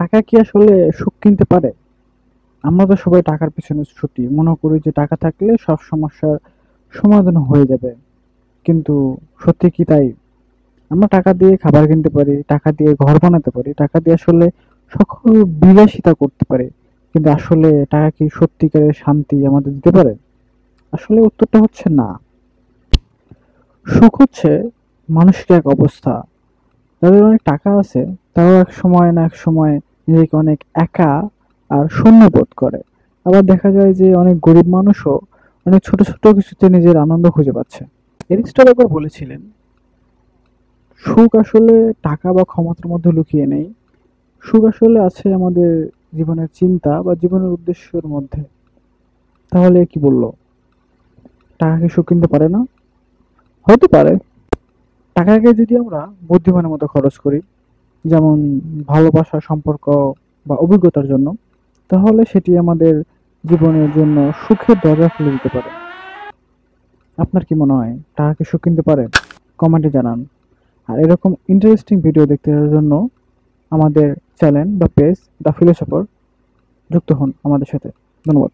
টাকা কি আসলে সুখ কিনতে পারে? আমরা তো সবাই টাকার পেছনে ছুটি, মনে করি যে টাকা থাকলে সব সমস্যার সমাধান হয়ে যাবে। কিন্তু সত্যি কি তাই? আমরা টাকা দিয়ে খাবার কিনতে পারি, টাকা দিয়ে ঘর বানাতে পারি, টাকা দিয়ে আসলে সকল বিলাসিতা করতে পারি, কিন্তু আসলে টাকা কি সত্যিকারের শান্তি আমাদের দিতে পারে? আসলে উত্তরটা হচ্ছে না। সুখ হচ্ছে মানসিক এক অবস্থা। যাদের অনেক টাকা আছে তারাও এক সময় না এক সময় নিজেকে অনেক একা আর শূন্য বোধ করে। আবার দেখা যায় যে অনেক গরিব মানুষও অনেক ছোট ছোট কিছুতে নিজের আনন্দ খুঁজে পাচ্ছে। এরিস্টটল একবার বলেছিলেন, সুখ আসলে টাকা বা ক্ষমতার মধ্যে লুকিয়ে নেই, সুখ আসলে আছে আমাদের জীবনের চিন্তা বা জীবনের উদ্দেশ্যের মধ্যে। তাহলে কি বললো, টাকা কি সুখ কিনতে পারে না? হতে পারে। টাকাকে যদি আমরা বুদ্ধিমানের মতো খরচ করি, যেমন ভালোবাসা, সম্পর্ক বা অভিজ্ঞতার জন্য, তাহলে সেটি আমাদের জীবনের জন্য সুখের দরজা খুলে দিতে পারে। আপনার কি মনে হয় টাকা কি সুখ কিনতে পারে? কমেন্টে জানান। আর এরকম ইন্টারেস্টিং ভিডিও দেখতে জন্য আমাদের চ্যানেল বা পেজ দ্য ফিলোসফার যুক্ত হন আমাদের সাথে। ধন্যবাদ।